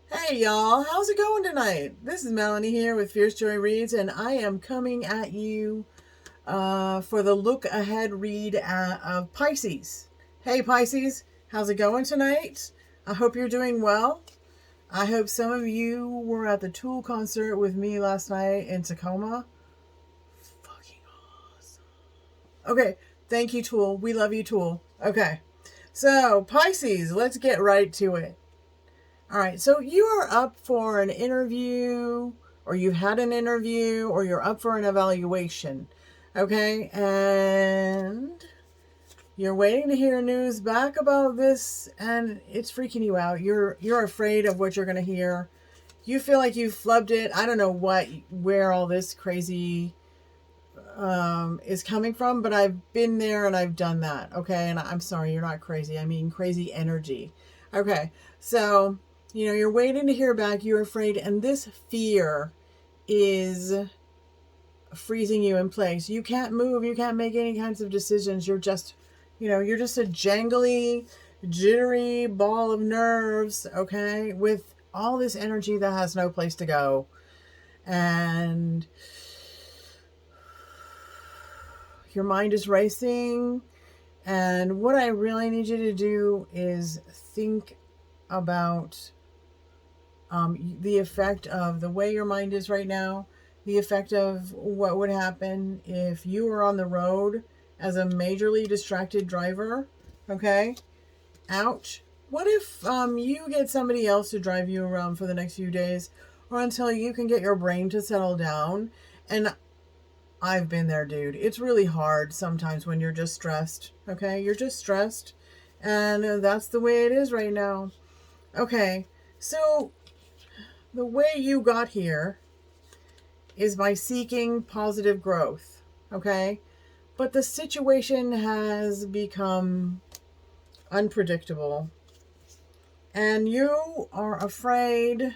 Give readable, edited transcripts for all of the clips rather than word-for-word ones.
Hey y'all, how's it going tonight? This is Melanie here with Fierce Joy Reads, and I am coming at you for the look ahead read of Pisces. Hey Pisces, how's it going tonight? I hope you're doing well. I hope some of you were at the Tool concert with me last night in Tacoma. Fucking awesome. Okay, thank you, Tool. We love you, Tool. Okay, so Pisces, let's get right to it. All right, so you are up for an interview, or you've had an interview, or you're up for an evaluation, okay? And you're waiting to hear news back about this, and it's freaking you out. You're afraid of what you're gonna hear. You feel like you flubbed it. I don't know where all this crazy is coming from, but I've been there and I've done that, okay? And I'm sorry, you're not crazy. I mean crazy energy. Okay, so you're waiting to hear back, you're afraid, and this fear is freezing you in place. You can't move, you can't make any kinds of decisions. You're just a jangly, jittery ball of nerves, okay, with all this energy that has no place to go. And your mind is racing. And what I really need you to do is think about the effect of the way your mind is right now, the effect of what would happen if you were on the road as a majorly distracted driver. Okay? Ouch. What if you get somebody else to drive you around for the next few days, or until you can get your brain to settle down? And I've been there, dude. It's really hard sometimes when you're just stressed. Okay? You're just stressed. And that's the way it is right now. Okay. So the way you got here is by seeking positive growth. Okay? But the situation has become unpredictable. And you are afraid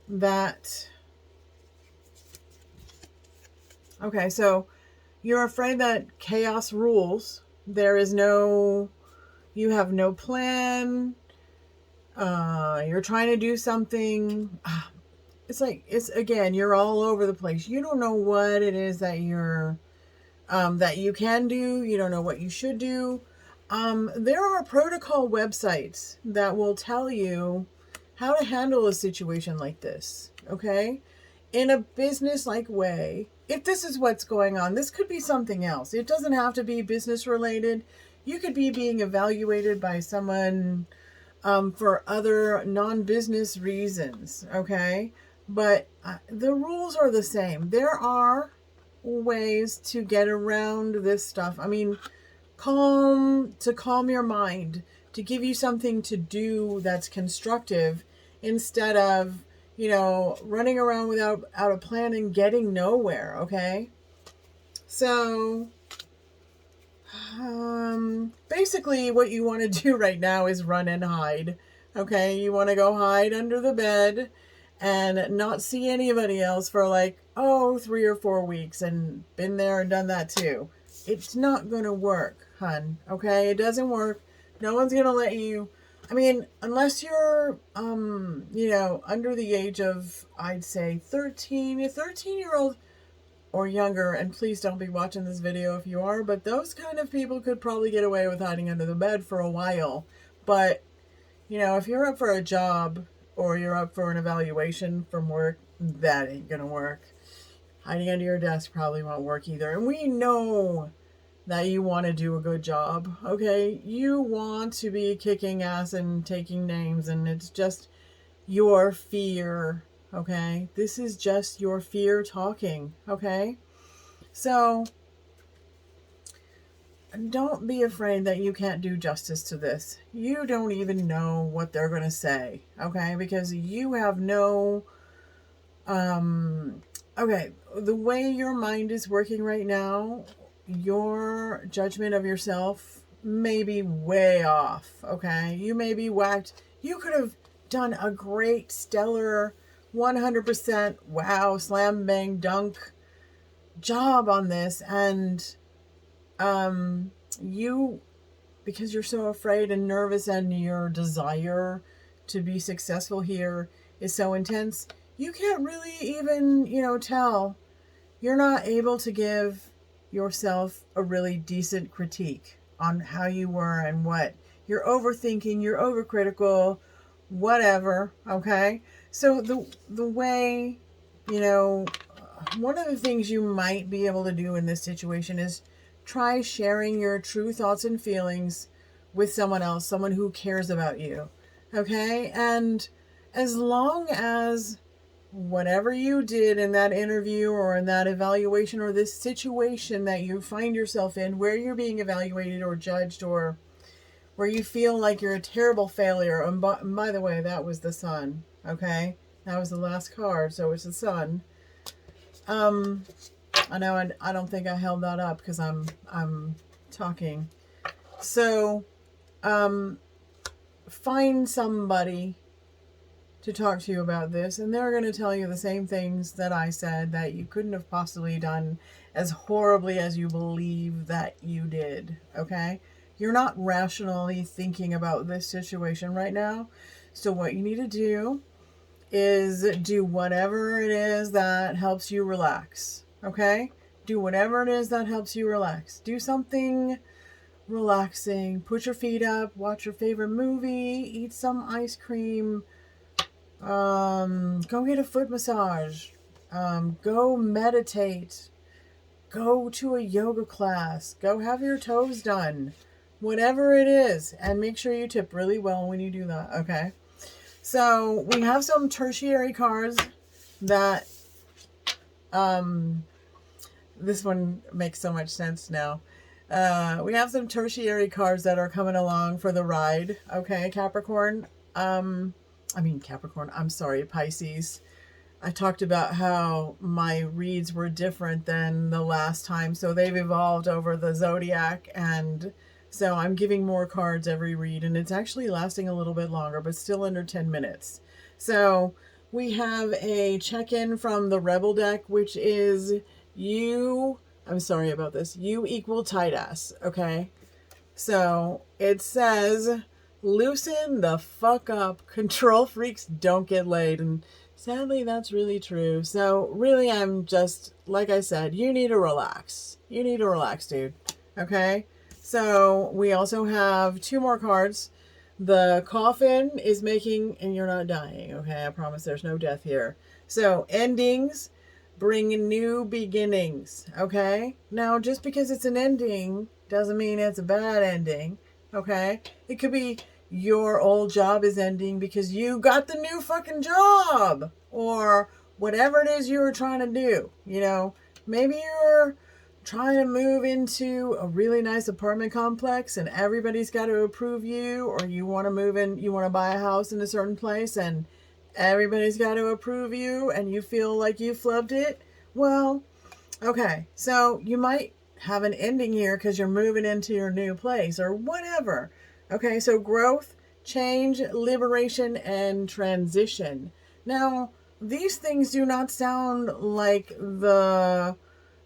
that. Okay, so you're afraid that chaos rules. You have no plan. You're trying to do something. Again, you're all over the place. You don't know what it is that that you can do. You don't know what you should do. There are protocol websites that will tell you how to handle a situation like this. Okay, in a business-like way. If this is what's going on, this could be something else. It doesn't have to be business related. You could be being evaluated by someone for other non-business reasons, okay? But the rules are the same. There are ways to get around this stuff. I mean, calm your mind, to give you something to do that's constructive, instead of running around without a plan and getting nowhere. Okay, so basically what you want to do right now is run and hide. Okay, you want to go hide under the bed and not see anybody else for 3 or 4 weeks, and been there and done that too. It's not gonna work, hun. Okay, it doesn't work. No one's gonna let you. I mean, unless you're under the age of, I'd say, 13, a 13-year-old or younger, and please don't be watching this video if you are, but those kind of people could probably get away with hiding under the bed for a while. But, if you're up for a job or you're up for an evaluation from work, that ain't gonna work. Hiding under your desk probably won't work either. And we know that you want to do a good job, okay? You want to be kicking ass and taking names, and it's just your fear, okay? This is just your fear talking, okay? So don't be afraid that you can't do justice to this. You don't even know what they're going to say, okay? Because you have no okay, the way your mind is working right now, your judgment of yourself may be way off, okay? You may be whacked. You could have done a great, stellar, 100% wow, slam, bang, dunk job on this, and you, because you're so afraid and nervous, and your desire to be successful here is so intense, you can't really even, tell. You're not able to give yourself a really decent critique on how you were and what. You're overthinking, you're overcritical, whatever, okay? So the way, one of the things you might be able to do in this situation is try sharing your true thoughts and feelings with someone else, someone who cares about you, okay? And as long as whatever you did in that interview or in that evaluation or this situation that you find yourself in where you're being evaluated or judged or where you feel like you're a terrible failure. And by the way, that was the sun, okay? That was the last card, so it's the sun. I know I don't think I held that up because I'm talking. So, find somebody to talk to you about this, and they're going to tell you the same things that I said, that you couldn't have possibly done as horribly as you believe that you did, okay? You're not rationally thinking about this situation right now, so what you need to do is do whatever it is that helps you relax, okay? Do whatever it is that helps you relax. Do something relaxing. Put your feet up, watch your favorite movie, eat some ice cream, go get a foot massage, go meditate, go to a yoga class, go have your toes done, whatever it is, and make sure you tip really well when you do that, okay? So we have some tertiary cards that, this one makes so much sense now. We have some tertiary cards that are coming along for the ride, okay, Capricorn? Capricorn, I'm sorry, Pisces. I talked about how my reads were different than the last time, so they've evolved over the zodiac, and so I'm giving more cards every read, and it's actually lasting a little bit longer, but still under 10 minutes. So we have a check-in from the Rebel deck, which is you, I'm sorry about this, you equal tight ass, okay? So it says, loosen the fuck up. Control freaks don't get laid. And sadly, that's really true. So really, I'm just, like I said, you need to relax. You need to relax, dude. Okay? So we also have two more cards. The coffin is making, and you're not dying. Okay? I promise there's no death here. So endings bring new beginnings. Okay? Now, just because it's an ending doesn't mean it's a bad ending. Okay? It could be your old job is ending because you got the new fucking job, or whatever it is you were trying to do. Maybe you're trying to move into a really nice apartment complex and everybody's got to approve you, or you want to move in, you want to buy a house in a certain place and everybody's got to approve you and you feel like you flubbed it. Well, okay, so you might have an ending here because you're moving into your new place or whatever. Okay, so growth, change, liberation, and transition. Now, these things do not sound like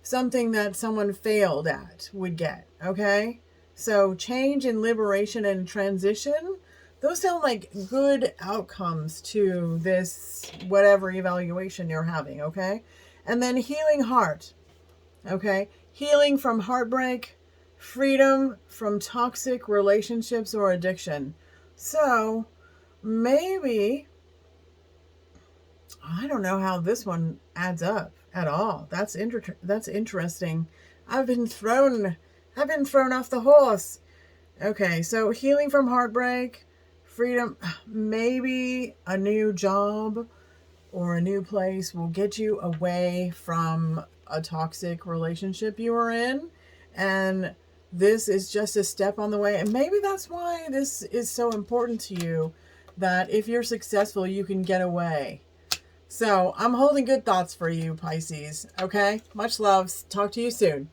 something that someone failed at would get, okay? So change and liberation and transition, those sound like good outcomes to this whatever evaluation you're having, okay? And then healing heart, okay? Healing from heartbreak, freedom from toxic relationships or addiction. So maybe, I don't know how this one adds up at all. That's interesting. I've been thrown off the horse. Okay, so healing from heartbreak, freedom, maybe a new job or a new place will get you away from a toxic relationship you were in, and this is just a step on the way. And maybe that's why this is so important to you, that if you're successful, you can get away. So I'm holding good thoughts for you, Pisces. Okay? Much love. Talk to you soon.